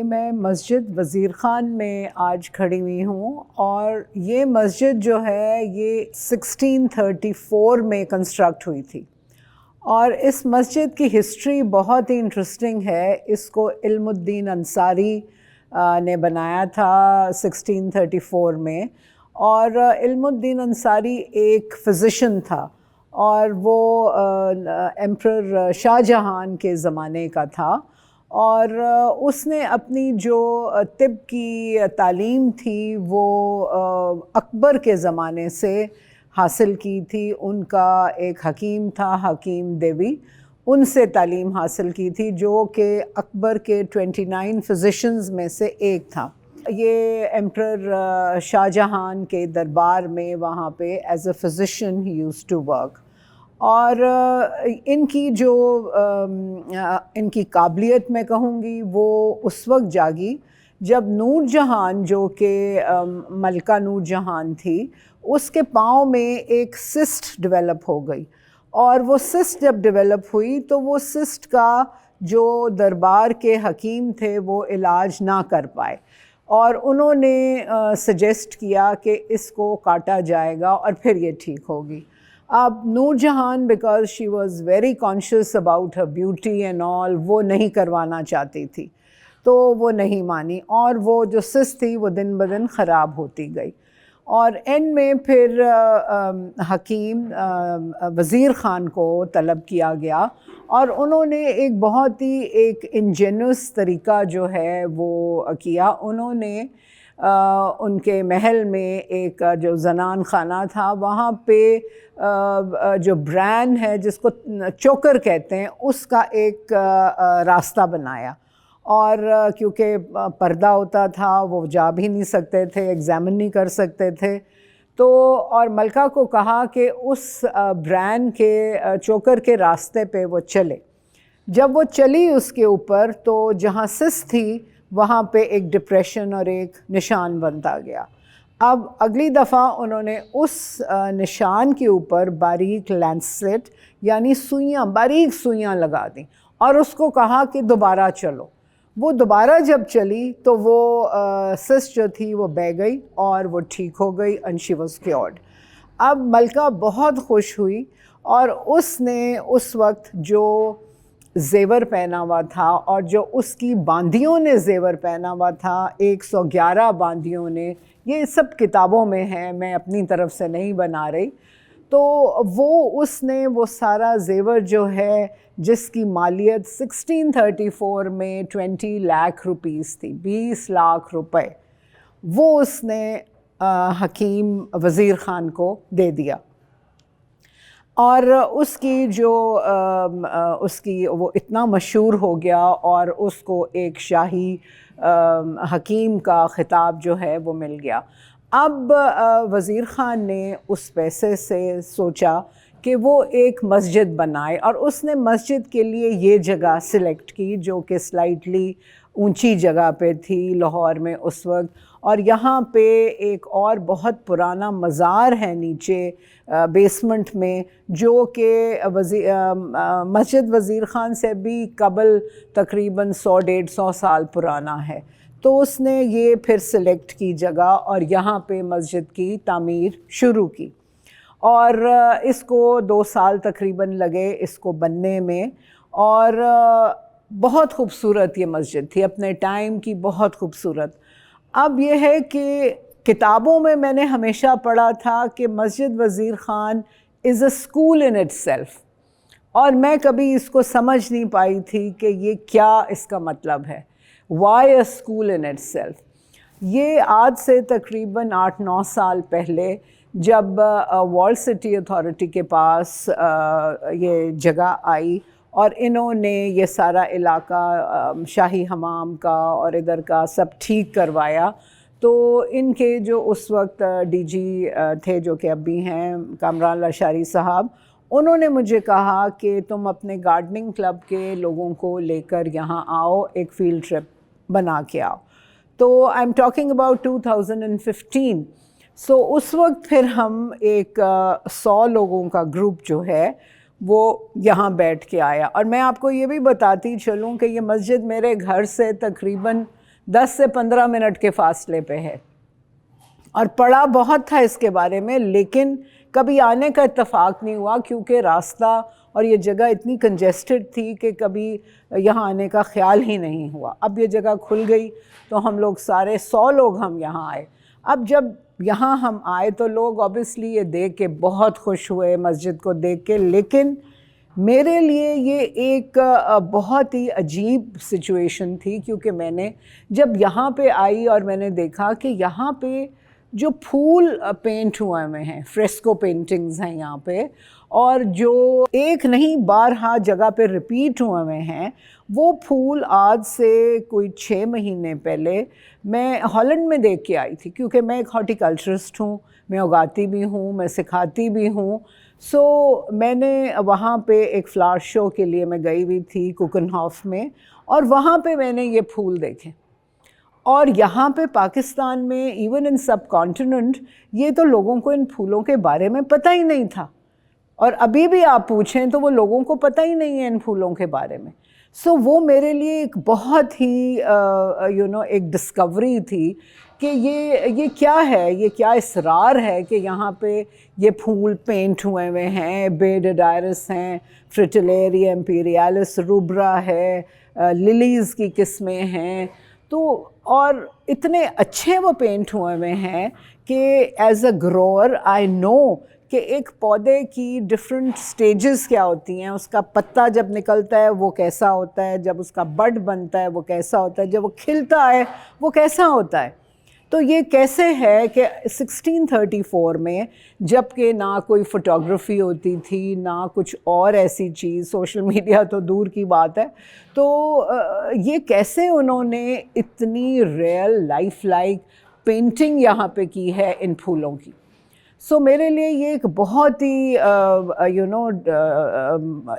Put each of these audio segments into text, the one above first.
میں مسجد وزیر خان میں آج کھڑی ہوئی ہوں، اور یہ مسجد جو ہے یہ 1634 میں کنسٹرکٹ ہوئی تھی، اور اس مسجد کی ہسٹری بہت ہی انٹرسٹنگ ہے۔ اس کو علم الدین انصاری نے بنایا تھا 1634 میں، اور علم الدین انصاری ایک فزیشین تھا، اور وہ ایمپرر شاہ جہان کے زمانے کا تھا، اور اس نے اپنی جو طب کی تعلیم تھی وہ اکبر کے زمانے سے حاصل کی تھی۔ ان کا ایک حکیم تھا، حکیم دیوی، ان سے تعلیم حاصل کی تھی، جو کہ اکبر کے 29 فزیشنز میں سے ایک تھا۔ یہ ایمپرر شاہ جہان کے دربار میں وہاں پہ as a physician he used to work, اور ان کی جو ان کی قابلیت میں کہوں گی وہ اس وقت جاگی جب نور جہان، جو کہ ملکہ نور جہان تھی، اس کے پاؤں میں ایک سسٹ ڈیولپ ہو گئی، اور وہ سسٹ جب ڈیولپ ہوئی تو وہ سسٹ کا جو دربار کے حکیم تھے وہ علاج نہ کر پائے، اور انہوں نے سجیسٹ کیا کہ اس کو کاٹا جائے گا اور پھر یہ ٹھیک ہوگی۔ اب نور جہان because she was very conscious about her beauty and all, وہ نہیں کروانا چاہتی تھی، تو وہ نہیں مانی، اور وہ جو سس تھی وہ دن بدن خراب ہوتی گئی، اور اینڈ میں پھر حکیم وزیر خان کو طلب کیا گیا، اور انہوں نے ایک بہت ہی ایک انجینوس طریقہ جو ہے وہ کیا۔ انہوں نے ان کے محل میں ایک جو زنان خانہ تھا، وہاں پہ جو برین ہے جس کو چوکر کہتے ہیں، اس کا ایک راستہ بنایا، اور کیونکہ پردہ ہوتا تھا وہ جا بھی نہیں سکتے تھے، ایگزامن نہیں کر سکتے تھے، تو اور ملکہ کو کہا کہ اس برین کے چوکر کے راستے پہ وہ چلے۔ جب وہ چلی اس کے اوپر تو جہاں سس تھی وہاں پہ ایک ڈپریشن اور ایک نشان بنتا گیا۔ اب اگلی دفعہ انہوں نے اس نشان کے اوپر باریک لینسلیٹ یعنی سوئیاں، باریک سوئیاں لگا دیں، اور اس کو کہا کہ دوبارہ چلو۔ وہ دوبارہ جب چلی تو وہ سس جو تھی وہ بہہ گئی اور وہ ٹھیک ہو گئی، and she was cured۔ اب ملکہ بہت خوش ہوئی، اور اس نے اس وقت جو زیور پہنا ہوا تھا اور جو اس کی باندیوں نے زیور پہنا ہوا تھا، 111 باندیوں نے، یہ سب کتابوں میں ہیں، میں اپنی طرف سے نہیں بنا رہی، تو وہ اس نے وہ سارا زیور جو ہے جس کی مالیت 1634 میں 20 لاکھ روپیز تھی، 20 لاکھ روپے، وہ اس نے حکیم وزیر خان کو دے دیا، اور اس کی جو اس کی وہ اتنا مشہور ہو گیا، اور اس کو ایک شاہی حکیم کا خطاب جو ہے وہ مل گیا۔ اب وزیر خان نے اس پیسے سے سوچا کہ وہ ایک مسجد بنائے، اور اس نے مسجد کے لیے یہ جگہ سلیکٹ کی جو کہ سلائٹلی اونچی جگہ پہ تھی لاہور میں اس وقت، اور یہاں پہ ایک اور بہت پرانا مزار ہے نیچے بیسمنٹ میں، جو کہ مسجد وزیر خان سے بھی قبل تقریباً 100-150 سال پرانا ہے، تو اس نے یہ پھر سلیکٹ کی جگہ اور یہاں پہ مسجد کی تعمیر شروع کی، اور اس کو 2 سال تقریباً لگے اس کو بننے میں، اور بہت خوبصورت یہ مسجد تھی اپنے ٹائم کی، بہت خوبصورت. اب یہ ہے کہ کتابوں میں نے ہمیشہ پڑھا تھا کہ Masjid Wazir Khan is a school in it سیلف، اور میں کبھی اس کو سمجھ نہیں پائی تھی کہ یہ کیا اس کا مطلب ہے. Why a school in it self? یہ آج سے تقریباً 8-9 سال پہلے جب وال سٹی اتھارٹی کے پاس یہ جگہ آئی اور انہوں نے یہ سارا علاقہ شاہی حمام کا اور ادھر کا سب ٹھیک کروایا، تو ان کے جو اس وقت ڈی جی تھے جو کہ اب بھی ہیں کامران لاشاری صاحب، انہوں نے مجھے کہا کہ تم اپنے گارڈننگ کلب کے لوگوں کو لے کر یہاں آؤ، ایک فیلڈ ٹرپ بنا کے آؤ. تو آئی ایم ٹاکنگ اباؤٹ 2015. سو اس وقت پھر ہم ایک 100 لوگوں کا گروپ جو ہے وہ یہاں بیٹھ کے آیا. اور میں آپ کو یہ بھی بتاتی چلوں کہ یہ مسجد میرے گھر سے تقریباً 10 سے 15 منٹ کے فاصلے پہ ہے، اور پڑھا بہت تھا اس کے بارے میں، لیکن کبھی آنے کا اتفاق نہیں ہوا کیونکہ راستہ اور یہ جگہ اتنی کنجسٹڈ تھی کہ کبھی یہاں آنے کا خیال ہی نہیں ہوا. اب یہ جگہ کھل گئی تو ہم لوگ سارے 100 لوگ ہم یہاں آئے. اب جب یہاں ہم آئے تو لوگ اوبیسلی یہ دیکھ کے بہت خوش ہوئے مسجد کو دیکھ کے، لیکن میرے لیے یہ ایک بہت ہی عجیب سچویشن تھی، کیونکہ میں نے جب یہاں پہ آئی اور میں نے دیکھا کہ یہاں پہ جو پھول پینٹ ہوئے ہیں، فریسکو پینٹنگز ہیں یہاں پہ، اور جو ایک نہیں بارہا جگہ پہ ریپیٹ ہوئے ہیں، وہ پھول آج سے کوئی 6 مہینے پہلے میں ہالینڈ میں دیکھ کے آئی تھی، کیونکہ میں ایک ہارٹیکلچرسٹ ہوں، میں اگاتی بھی ہوں، میں سکھاتی بھی ہوں. سو میں نے وہاں پہ ایک فلاور شو کے لیے میں گئی ہوئی تھی کوکن ہاف میں، اور وہاں پہ میں نے یہ پھول دیکھے. اور یہاں پہ پاکستان میں ایون ان سب کانٹیننٹ یہ تو لوگوں کو ان پھولوں کے بارے میں پتہ ہی نہیں تھا، اور ابھی بھی آپ پوچھیں تو وہ لوگوں کو پتہ ہی نہیں ہے ان پھولوں کے بارے میں. سو وہ میرے لیے ایک بہت ہی ایک ڈسکوری تھی کہ یہ کیا ہے، یہ کیا اسرار ہے کہ یہاں پہ یہ پھول پینٹ ہوئے ہیں. بیڈ ڈائرس ہیں، فریٹیلیری امپیریالس روبرا ہے، للیز کی قسمیں ہیں، تو اور اتنے اچھے وہ پینٹ ہوئے ہیں کہ ایز اے گروور آئی نو کہ ایک پودے کی ڈفرینٹ سٹیجز کیا ہوتی ہیں. اس کا پتا جب نکلتا ہے وہ کیسا ہوتا ہے، جب اس کا بڈ بنتا ہے وہ کیسا ہوتا ہے، جب وہ کھلتا ہے وہ کیسا ہوتا ہے. تو یہ کیسے ہے کہ 1634 میں، جب کہ نہ کوئی فوٹوگرافی ہوتی تھی، نہ کچھ اور ایسی چیز، سوشل میڈیا تو دور کی بات ہے، تو یہ کیسے انہوں نے اتنی ریئل لائف لائک پینٹنگ یہاں پہ کی ہے ان پھولوں کی. سو میرے لیے یہ ایک بہت ہی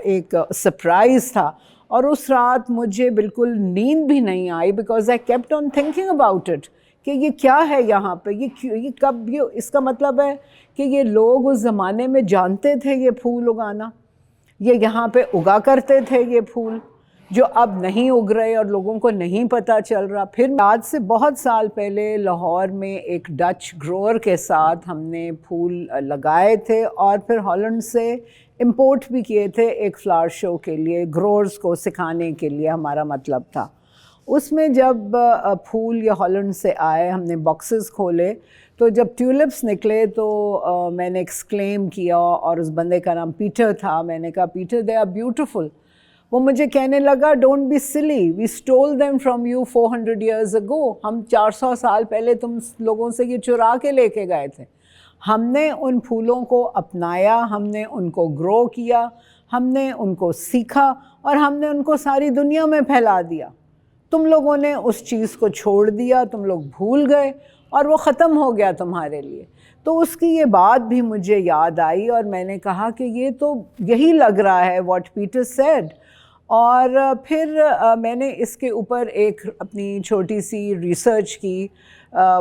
ایک سرپرائز تھا. اور اس رات مجھے بالکل نیند بھی نہیں آئی because I kept on thinking about it کہ یہ کیا ہے یہاں پہ، یہ کب، یہ اس کا مطلب ہے کہ یہ لوگ اس زمانے میں جانتے تھے یہ پھول اگانا، یہ یہاں پہ اگا کرتے تھے یہ پھول جو اب نہیں اگ رہے اور لوگوں کو نہیں پتہ چل رہا. پھر آج سے بہت سال پہلے لاہور میں ایک ڈچ گروور کے ساتھ ہم نے پھول لگائے تھے اور پھر ہالینڈ سے امپورٹ بھی کیے تھے ایک فلاور شو کے لیے، گروورز کو سکھانے کے لیے ہمارا مطلب تھا. اس میں جب پھول یہ ہالینڈ سے آئے، ہم نے باکسز کھولے تو جب ٹیولپس نکلے تو میں نے ایکسکلیم کیا، اور اس بندے کا نام پیٹر تھا. میں نے کہا پیٹر دے آر بیوٹیفل. وہ مجھے کہنے لگا don't be silly, we stole them from you 400 years ago. ہم 400 سال پہلے تم لوگوں سے یہ چرا کے لے کے گئے تھے. ہم نے ان پھولوں کو اپنایا، ہم نے ان کو گرو کیا، ہم نے ان کو سیکھا، اور ہم نے ان کو ساری دنیا میں پھیلا دیا. تم لوگوں نے اس چیز کو چھوڑ دیا، تم لوگ بھول گئے اور وہ ختم ہو گیا تمہارے لیے. تو اس کی یہ بات بھی مجھے یاد آئی اور میں نے کہا کہ یہ تو یہی لگ رہا ہے واٹ پیٹر سیڈ. اور پھر میں نے اس کے اوپر ایک اپنی چھوٹی سی ریسرچ کی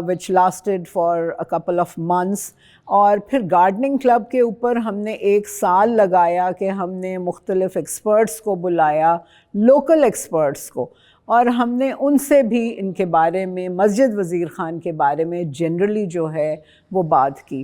which lasted for a couple of months. اور پھر گارڈننگ کلب کے اوپر ہم نے 1 سال لگایا کہ ہم نے مختلف ایکسپرٹس کو بلایا، لوکل ایکسپرٹس کو، اور ہم نے ان سے بھی ان کے بارے میں، مسجد وزیر خان کے بارے میں جنرلی جو ہے وہ بات کی.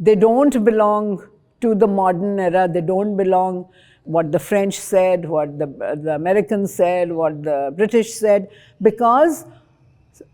They don't belong to the modern era. They don't belong what the French said, what the Americans said, what the British said, because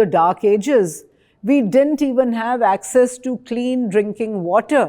the dark ages. We didn't even have access to clean drinking water.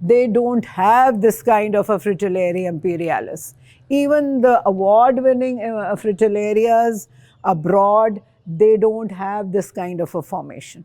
they don't have this kind of a Fritillaria imperialis. Even the award-winning Fritillarias abroad, they don't have this kind of a formation.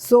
So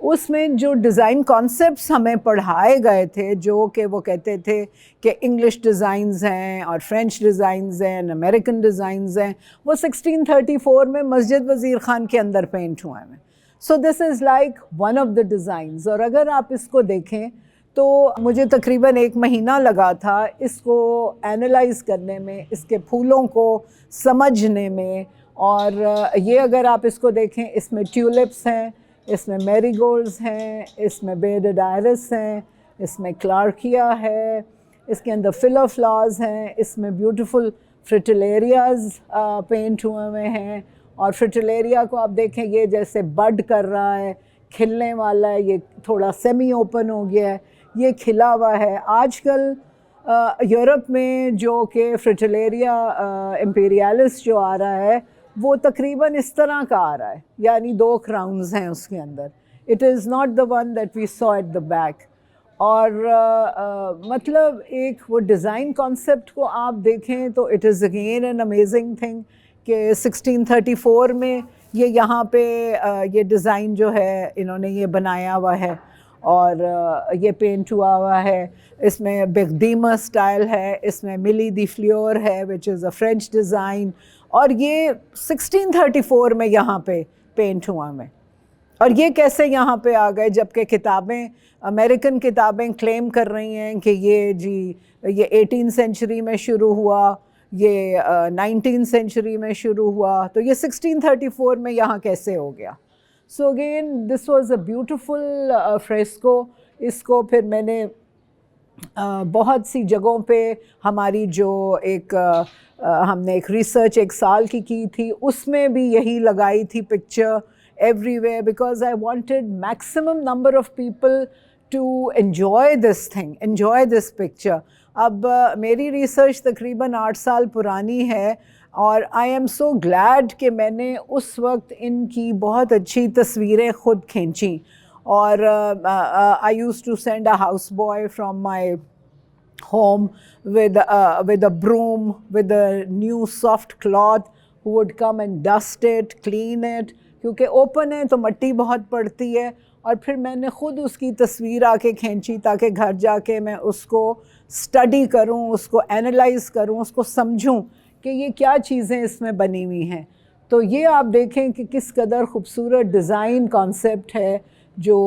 اس میں جو design concepts ہمیں پڑھائے گئے تھے، جو کہ وہ کہتے تھے کہ انگلش ڈیزائنز ہیں اور فرینچ ڈیزائنز ہیں، امریکن ڈیزائنز ہیں، وہ 1634 میں مسجد وزیر خان کے اندر پینٹ ہوئے ہیں. So this is like one of the designs. اور اگر آپ اس کو دیکھیں تو مجھے تقریباً 1 مہینہ لگا تھا اس کو اینالائز کرنے میں، اس کے پھولوں کو سمجھنے میں. اور یہ اگر آپ اس کو دیکھیں، اس میں ٹیولپس ہیں، اس میں میری گولڈز ہیں، اس میں بیڈڈ آئرس ہیں، اس میں کلارکیا ہے، اس کے اندر فلر فلاورز ہیں، اس میں بیوٹیفل فرٹیلیریاز پینٹ ہوئے ہیں. اور فرٹیلیریا کو آپ دیکھیں، یہ جیسے بڈ کر رہا ہے، کھلنے والا ہے، یہ تھوڑا سیمی اوپن ہو گیا ہے، یہ کھلا ہوا ہے. آج کل یورپ میں جو کہ فرٹیلیریا امپیریالس جو آ رہا ہے، وہ تقریباً اس طرح کا آ رہا ہے، یعنی 2 کراؤنز ہیں اس کے اندر. It is not the one that we saw at the back. اور مطلب ایک وہ ڈیزائن کانسیپٹ کو آپ دیکھیں تو it is again an amazing thing کہ 1634 میں یہ یہاں پہ یہ ڈیزائن جو ہے انہوں نے یہ بنایا ہوا ہے اور یہ پینٹ ہوا ہے. اس میں بغدیمہ اسٹائل ہے، اس میں ملی دی فلیور ہے وچ از اے فرینچ ڈیزائن، اور یہ 1634 میں یہاں پہ پینٹ ہوا ہے. اور یہ کیسے یہاں پہ آ گئے، جبکہ کتابیں، امریکن کتابیں کلیم کر رہی ہیں کہ یہ 18 سینچری میں شروع ہوا، یہ 19 سینچری میں شروع ہوا، تو یہ 1634 میں یہاں کیسے ہو گیا. So again this was a beautiful fresco. اس کو پھر میں نے بہت سی جگہوں پہ ہماری جو ہم نے ایک ریسرچ 1 سال کی تھی، اس میں بھی یہی لگائی تھی picture everywhere, because I wanted maximum number of people to enjoy this thing, enjoy this picture. اب میری ریسرچ تقریباً 8 سال پرانی ہے، اور آئی ایم سو گلیڈ کہ میں نے اس وقت ان کی بہت اچھی تصویریں خود کھینچیں. اور I used to send a houseboy from my home with a broom, with a new soft cloth, who would come and dust it, clean it, کیونکہ اوپن ہے تو مٹی بہت پڑتی ہے. اور پھر میں نے خود اس کی تصویر آ کے کھینچی تاکہ گھر جا کے میں اس کو اسٹڈی کروں، اس کو اینالائز کروں، اس کو سمجھوں کہ یہ کیا چیزیں اس میں بنی ہوئی ہیں. تو یہ آپ دیکھیں کہ کس قدر خوبصورت ڈیزائن کانسیپٹ ہے جو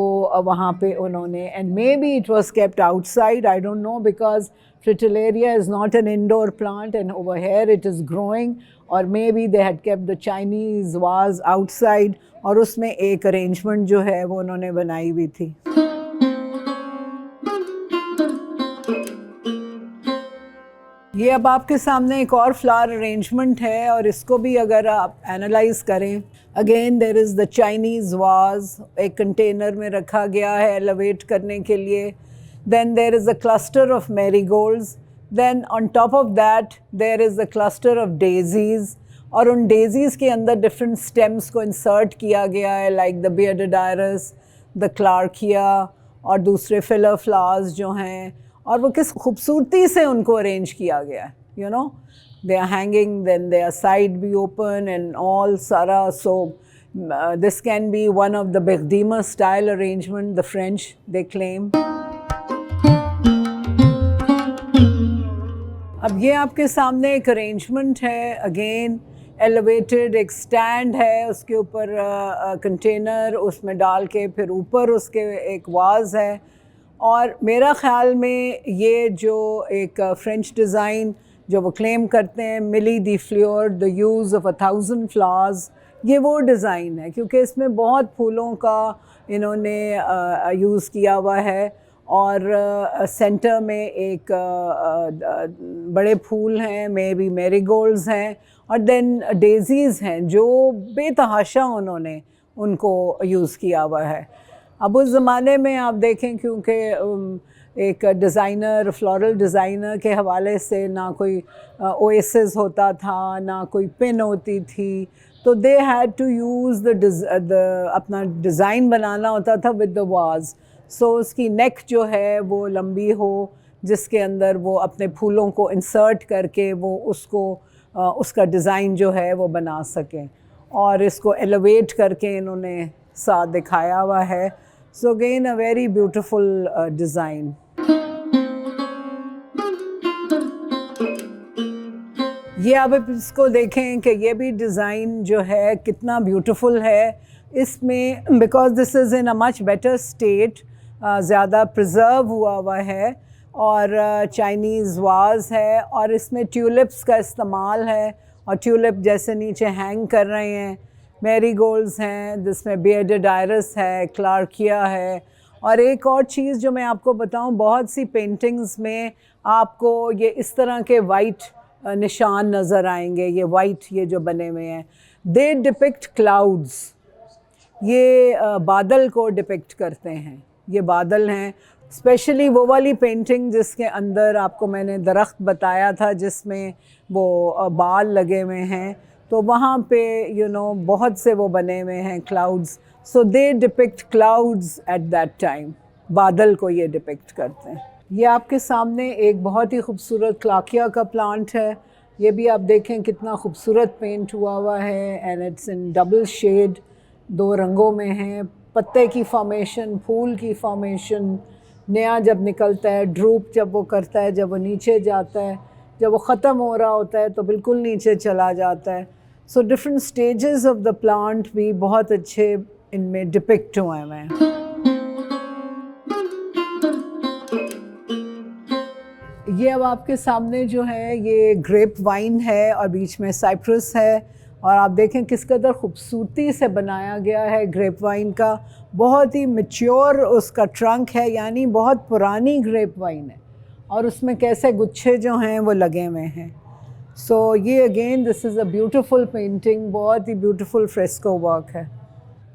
وہاں پہ انہوں نے. And maybe it was kept outside, I don't know, because fritillaria is not an indoor plant and over here it is growing. اور maybe they had kept the Chinese was outside, اور اس میں ایک arrangement جو ہے وہ انہوں نے بنائی ہوئی تھی. یہ اب آپ کے سامنے ایک اور فلاور ارینجمنٹ ہے، اور اس کو بھی اگر آپ اینالائز کریں، again there is the Chinese vase, ایک کنٹینر میں رکھا گیا ہے ایلیویٹ کرنے کے لیے. Then there is a cluster of marigolds. Then on top of that there is a cluster of daisies, اور ان ڈیزیز کے اندر ڈفرینٹ اسٹیمس کو انسرٹ کیا گیا ہے، لائک دا بیئرڈڈ آئرس، دا کلارکیا، اور دوسرے فلر فلاورز جو ہیں. اور وہ کس خوبصورتی سے ان کو ارینج کیا گیا ہے، you know they are hanging, then their side be open and all sara. So this can be one of the Berdima style arrangement, the French they claim. اب یہ آپ کے سامنے ایک ارینجمنٹ ہے، اگین ایلیویٹڈ، ایک سٹینڈ ہے، اس کے اوپر کنٹینر اس میں ڈال کے، پھر اوپر اس کے ایک واز ہے. اور میرا خیال میں یہ جو ایک فرینچ ڈیزائن جو وہ کلیم کرتے ہیں، mille de fleurs, the use of 1000 flowers, یہ وہ ڈیزائن ہے، کیونکہ اس میں بہت پھولوں کا انہوں نے یوز کیا ہوا ہے. اور سینٹر میں ایک بڑے پھول ہیں، مے بی میری گولڈز ہیں، اور دین ڈیزیز ہیں جو بے تحاشا انہوں نے ان کو یوز کیا ہوا ہے. اب اس زمانے میں آپ دیکھیں، کیونکہ ایک ڈیزائنر، فلورل ڈیزائنر کے حوالے سے نہ کوئی اویسز ہوتا تھا، نہ کوئی پن ہوتی تھی، تو دے ہیڈ ٹو یوز اپنا ڈیزائن بنانا ہوتا تھا ود دا واز. سو اس کی نیک جو ہے وہ لمبی ہو، جس کے اندر وہ اپنے پھولوں کو انسرٹ کر کے وہ اس کا ڈیزائن جو ہے وہ بنا سکیں. اور اس کو ایلیویٹ کر کے انہوں نے ساتھ دکھایا ہوا ہے. So again a very beautiful design. یہ آپ اس کو دیکھیں کہ یہ بھی ڈیزائن جو ہے کتنا بیوٹیفل ہے. اس میں because this is in a much better state, زیادہ پرزرو ہوا ہے, اور چائنیز واز ہے, اور اس میں ٹیولپس کا استعمال ہے, اور ٹیولپ جیسے نیچے ہینگ کر رہے ہیں, میری گولڈز ہیں, جس میں بیئرڈڈ آئرس ہے, کلارکیا ہے. اور ایک اور چیز جو میں آپ کو بتاؤں, بہت سی پینٹنگز میں آپ کو یہ اس طرح کے وائٹ نشان نظر آئیں گے, یہ وائٹ یہ جو بنے ہوئے ہیں, دے ڈپکٹ کلاؤڈز, یہ بادل کو ڈپکٹ کرتے ہیں, یہ بادل ہیں. اسپیشلی وہ والی پینٹنگ جس کے اندر آپ کو میں نے درخت بتایا تھا جس میں وہ بال لگے ہوئے ہیں, تو وہاں پہ بہت سے وہ بنے ہوئے ہیں clouds. So they depict clouds at that time, بادل کو یہ ڈپکٹ کرتے ہیں. یہ آپ کے سامنے ایک بہت ہی خوبصورت کلاکیا کا پلانٹ ہے. یہ بھی آپ دیکھیں کتنا خوبصورت پینٹ ہوا ہے, and it's in double shade, 2 رنگوں میں ہیں. پتے کی فارمیشن, پھول کی فارمیشن, نیا جب نکلتا ہے, ڈروپ جب وہ کرتا ہے, جب وہ نیچے جاتا ہے, جب وہ ختم ہو رہا ہوتا ہے تو بالکل نیچے چلا جاتا ہے. So different stages of the plant بھی بہت اچھے ان میں ڈپکٹ ہوئے ہیں. یہ اب آپ کے سامنے جو ہے یہ گریپ وائن ہے, اور بیچ میں سائپرس ہے, اور آپ دیکھیں کس قدر خوبصورتی سے بنایا گیا ہے گریپ وائن کا. بہت ہی میچور اس کا ٹرنک ہے, یعنی بہت پرانی گریپ وائن ہے, اور اس میں کیسے گچھے جو ہیں وہ لگے ہوئے ہیں. سو یہ again this is a beautiful painting, بہت ہی بیوٹیفل فریسکو ورک ہے.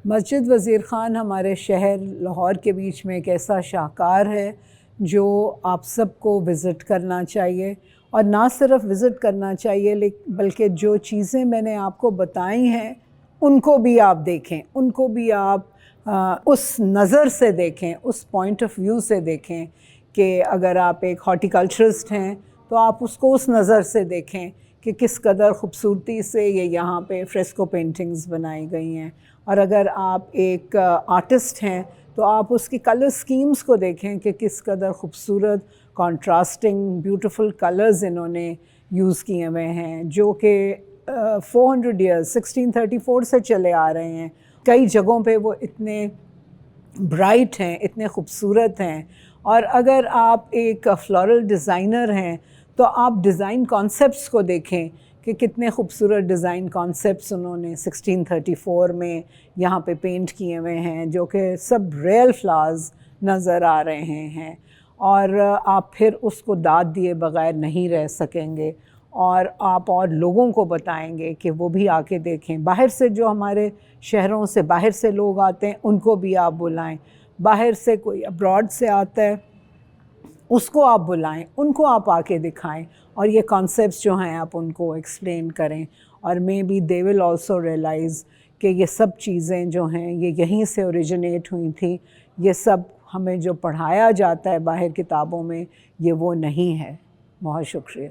مسجد وزیر خان ہمارے شہر لاہور کے بیچ میں ایک ایسا شاہکار ہے جو آپ سب کو وزٹ کرنا چاہیے, اور نہ صرف وزٹ کرنا چاہیے بلکہ جو چیزیں میں نے آپ کو بتائی ہیں ان کو بھی آپ دیکھیں, ان کو بھی آپ اس نظر سے دیکھیں, اس پوائنٹ آف ویو سے دیکھیں کہ اگر آپ ایک ہارٹیکلچرسٹ ہیں تو آپ اس کو اس نظر سے دیکھیں کہ کس قدر خوبصورتی سے یہ یہاں پہ فریسکو پینٹنگز بنائی گئی ہیں. اور اگر آپ ایک آرٹسٹ ہیں تو آپ اس کی کلر اسکیمز کو دیکھیں کہ کس قدر خوبصورت کانٹراسٹنگ بیوٹیفل کلرز انہوں نے یوز کیے ہوئے ہیں, جو کہ 400 ایئرز 1634 سے چلے آ رہے ہیں. کئی جگہوں پہ وہ اتنے برائٹ ہیں, اتنے خوبصورت ہیں. اور اگر آپ ایک فلورل ڈیزائنر ہیں تو آپ ڈیزائن کانسیپٹس کو دیکھیں کہ کتنے خوبصورت ڈیزائن کانسیپٹس انہوں نے 1634 میں یہاں پہ پینٹ کیے ہوئے ہیں, جو کہ سب ریئل فلاورز نظر آ رہے ہیں. اور آپ پھر اس کو داد دیے بغیر نہیں رہ سکیں گے, اور آپ اور لوگوں کو بتائیں گے کہ وہ بھی آ کے دیکھیں. باہر سے جو ہمارے شہروں سے باہر سے لوگ آتے ہیں ان کو بھی آپ بلائیں, باہر سے کوئی ابراڈ سے آتا ہے اس کو آپ بلائیں, ان کو آپ آ کے دکھائیں, اور یہ کانسیپٹس جو ہیں آپ ان کو ایکسپلین کریں. اور maybe they will also realise کہ یہ سب چیزیں جو ہیں یہ یہیں سے اوریجنیٹ ہوئی تھیں. یہ سب ہمیں جو پڑھایا جاتا ہے باہر کتابوں میں یہ وہ نہیں ہے. بہت شکریہ.